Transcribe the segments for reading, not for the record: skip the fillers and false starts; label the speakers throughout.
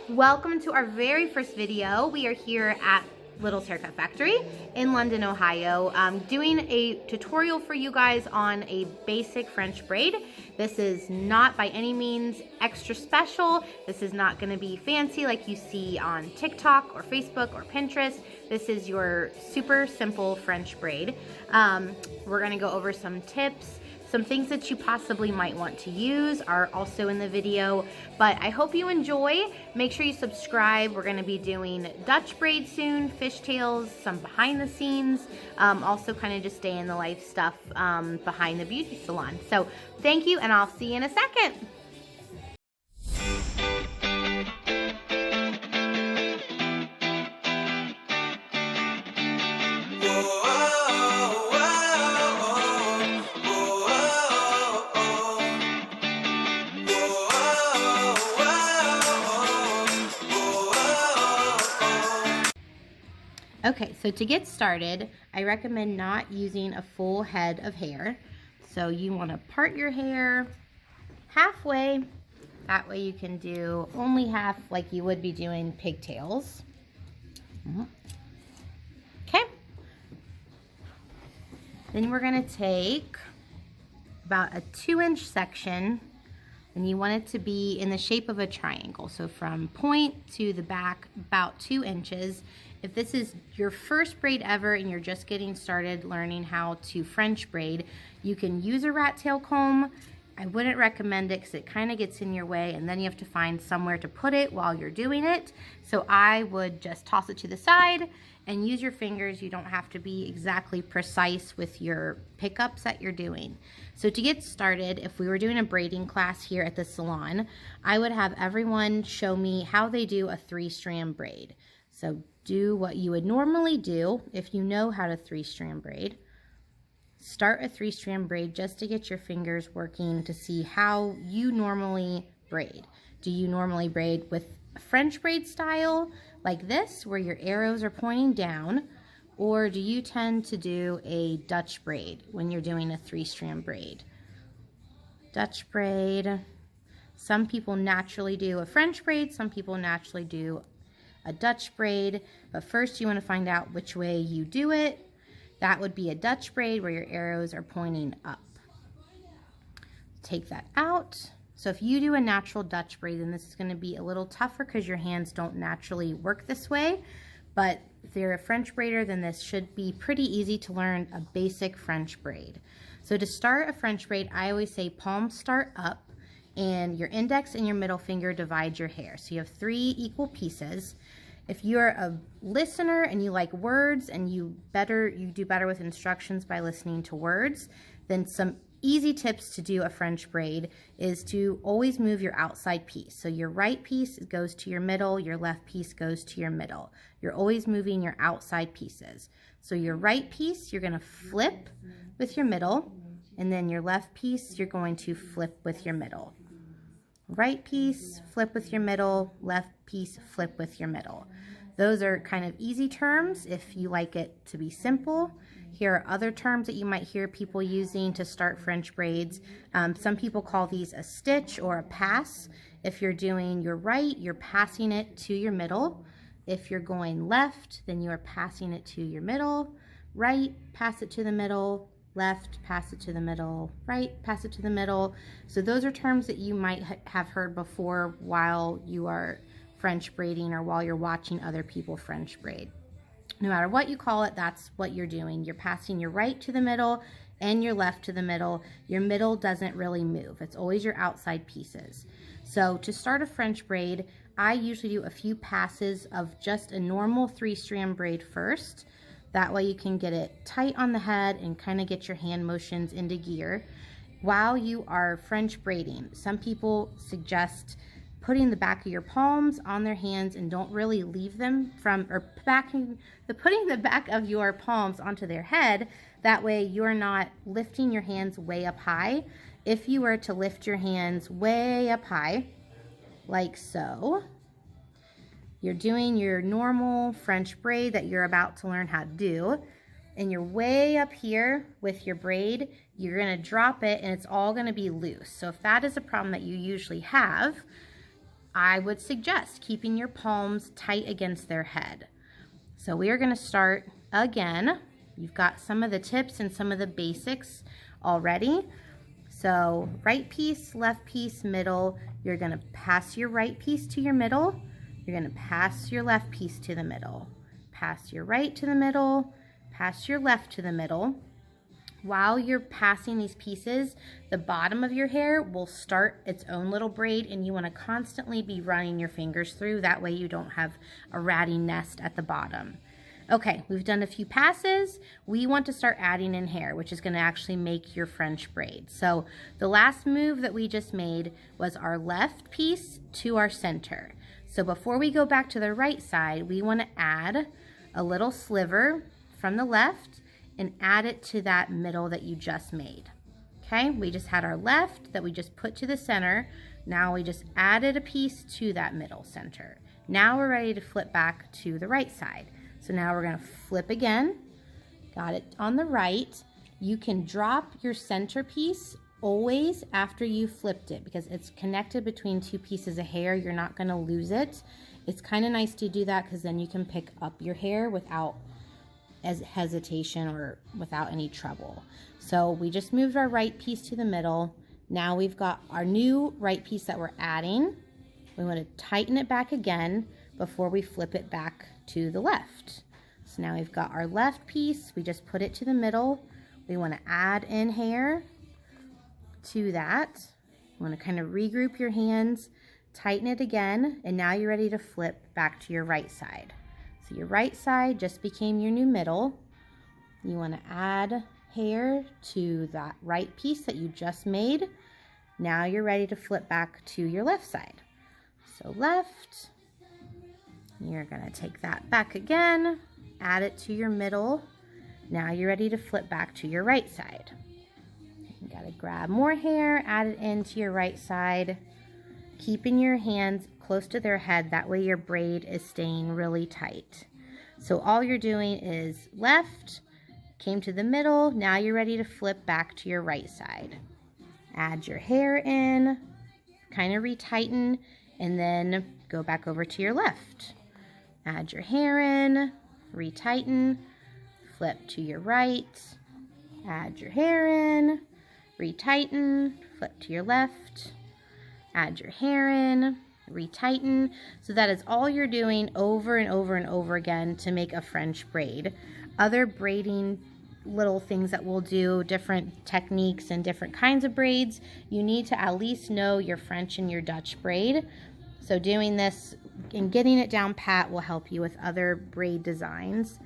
Speaker 1: Welcome to our very first video. We are here at Little's Haircut Factory in London, Ohio, doing a tutorial for you guys on a basic French braid. This is not by any means extra special. This is not going to be fancy like you see on TikTok or Facebook or Pinterest. This is your super simple French braid. We're going to go over some tips. Some things that you possibly might want to use are also in the video, but I hope you enjoy. Make sure you subscribe. We're gonna be doing Dutch braid soon, fishtails, some behind the scenes, also kind of just stay in the life stuff behind the beauty salon. So thank you, and I'll see you in a second. Okay, so to get started, I recommend not using a full head of hair. So you want to part your hair halfway. That way you can do only half like you would be doing pigtails. Okay. Then we're going to take about a 2-inch section, and you want it to be in the shape of a triangle. So from point to the back, about 2 inches. If this is your first braid ever and you're just getting started learning how to French braid, you can use a rat tail comb. I wouldn't recommend it because it kind of gets in your way, and then you have to find somewhere to put it while you're doing it. So I would just toss it to the side and use your fingers. You don't have to be exactly precise with your pickups that you're doing. So to get started, if we were doing a braiding class here at the salon, I would have everyone show me how they do a 3-strand braid. So do what you would normally do if you know how to 3-strand braid. Start a 3-strand braid just to get your fingers working to see how you normally braid. Do you normally braid with a French braid style like this, where your arrows are pointing down, or do you tend to do a Dutch braid when you're doing a 3-strand braid? Dutch braid. Some people naturally do a French braid, some people naturally do a Dutch braid, but first you want to find out which way you do it. That would be a Dutch braid where your arrows are pointing up. Take that out. So if you do a natural Dutch braid, then this is going to be a little tougher because your hands don't naturally work this way. But if you're a French braider, then this should be pretty easy to learn a basic French braid. So to start a French braid, I always say palms start up and your index and your middle finger divide your hair. So you have 3 equal pieces. If you're a listener and you like words and you do better with instructions by listening to words, then some easy tips to do a French braid is to always move your outside piece. So your right piece goes to your middle, your left piece goes to your middle. You're always moving your outside pieces. So your right piece, you're going to flip with your middle, and then your left piece, you're going to flip with your middle. Right piece, flip with your middle, left piece, flip with your middle. Those are kind of easy terms if you like it to be simple. Here are other terms that you might hear people using to start French braids. Some people call these a stitch or a pass. If you're doing your right, you're passing it to your middle. If you're going left, then you're passing it to your middle. Right, pass it to the middle. Left, pass it to the middle. Right, pass it to the middle. So those are terms that you might have heard before while you are French braiding or while you're watching other people French braid. No matter what you call it, that's what you're doing. You're passing your right to the middle and your left to the middle. Your middle doesn't really move. It's always your outside pieces. So to start a French braid, I usually do a few passes of just a normal 3-strand braid first. That way you can get it tight on the head and kind of get your hand motions into gear while you are French braiding. Some people suggest putting the back of your palms on their hands and don't really leave them putting the back of your palms onto their head. That way you're not lifting your hands way up high. If you were to lift your hands way up high, like so, you're doing your normal French braid that you're about to learn how to do, and you're way up here with your braid, you're going to drop it and it's all going to be loose. So if that is a problem that you usually have, I would suggest keeping your palms tight against their head. So we are going to start again. You've got some of the tips and some of the basics already. So right piece, left piece, middle. You're going to pass your right piece to your middle. You're going to pass your left piece to the middle. Pass your right to the middle. Pass your left to the middle. While you're passing these pieces, the bottom of your hair will start its own little braid, and you want to constantly be running your fingers through. That way you don't have a ratty nest at the bottom. Okay, we've done a few passes. We want to start adding in hair, which is going to actually make your French braid. So the last move that we just made was our left piece to our center. So before we go back to the right side, we want to add a little sliver from the left and add it to that middle that you just made. Okay, we just had our left that we just put to the center. Now we just added a piece to that middle center. Now we're ready to flip back to the right side. So now we're gonna flip again. Got it on the right. You can drop your center piece always after you flipped it because it's connected between two pieces of hair. You're not gonna lose it. It's kind of nice to do that because then you can pick up your hair without as hesitation or without any trouble. So we just moved our right piece to the middle. Now we've got our new right piece that we're adding. We want to tighten it back again before we flip it back to the left. So now we've got our left piece. We just put it to the middle. We want to add in hair to that. You want to kind of regroup your hands, tighten it again, and now you're ready to flip back to your right side. So your right side just became your new middle. You want to add hair to that right piece that you just made. Now you're ready to flip back to your left side. So left, you're going to take that back again, add it to your middle. Now you're ready to flip back to your right side. You got to grab more hair, add it into your right side, keeping your hands close to their head. That way your braid is staying really tight. So all you're doing is left, came to the middle, now you're ready to flip back to your right side. Add your hair in, kind of retighten, and then go back over to your left. Add your hair in, retighten, flip to your right, add your hair in, retighten, flip to your left, add your hair in, retighten. So that is all you're doing over and over and over again to make a French braid. Other braiding little things that we'll do, different techniques and different kinds of braids, you need to at least know your French and your Dutch braid. So doing this and getting it down pat will help you with other braid designs.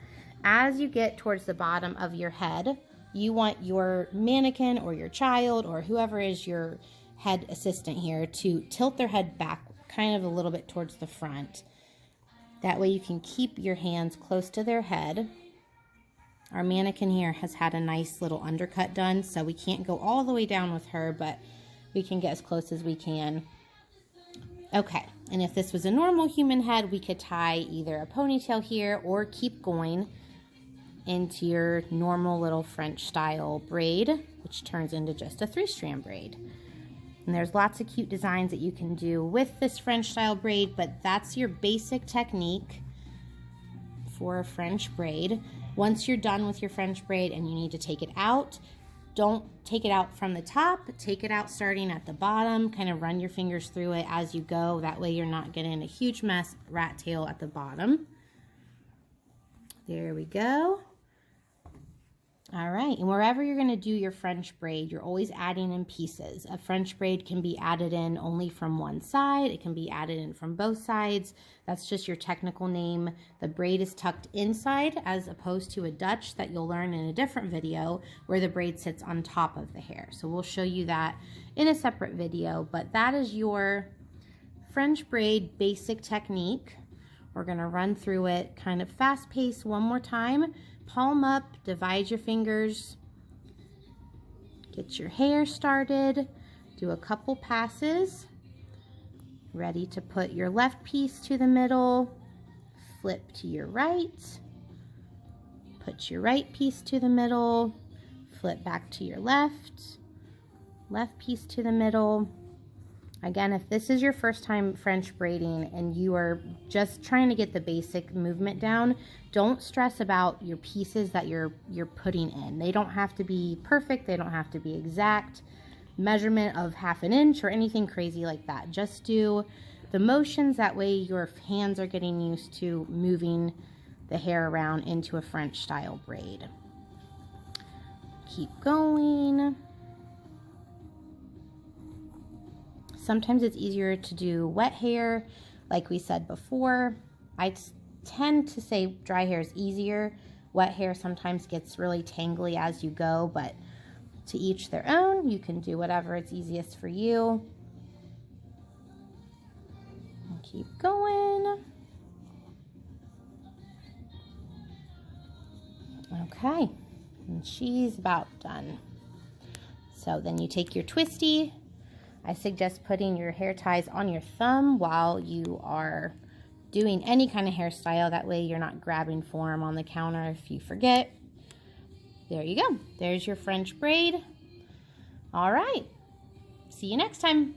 Speaker 1: As you get towards the bottom of your head, you want your mannequin or your child or whoever is your head assistant here to tilt their head back kind of a little bit towards the front. That way you can keep your hands close to their head. Our mannequin here has had a nice little undercut done, so we can't go all the way down with her, but we can get as close as we can. Okay, and if this was a normal human head, we could tie either a ponytail here or keep going into your normal little French style braid, which turns into just a 3-strand braid. And there's lots of cute designs that you can do with this French style braid, but that's your basic technique for a French braid. Once you're done with your French braid and you need to take it out, don't take it out from the top, take it out starting at the bottom, kind of run your fingers through it as you go. That way you're not getting a huge mess rat tail at the bottom. There we go. All right, and wherever you're gonna do your French braid, you're always adding in pieces. A French braid can be added in only from one side. It can be added in from both sides. That's just your technical name. The braid is tucked inside as opposed to a Dutch that you'll learn in a different video where the braid sits on top of the hair. So we'll show you that in a separate video, but that is your French braid basic technique. We're gonna run through it kind of fast paced one more time. Palm up, divide your fingers, get your hair started, do a couple passes, ready to put your left piece to the middle, flip to your right, put your right piece to the middle, flip back to your left, left piece to the middle, Again, if this is your first time French braiding and you are just trying to get the basic movement down, don't stress about your pieces that you're putting in. They don't have to be perfect. They don't have to be exact measurement of 1/2 inch or anything crazy like that. Just do the motions. That way your hands are getting used to moving the hair around into a French style braid. Keep going. Sometimes it's easier to do wet hair, like we said before. I tend to say dry hair is easier. Wet hair sometimes gets really tangly as you go, but to each their own. You can do whatever it's easiest for you. And keep going. Okay, and she's about done. So then you take your twisty. I suggest putting your hair ties on your thumb while you are doing any kind of hairstyle. That way you're not grabbing form on the counter if you forget. There you go. There's your French braid. All right. See you next time.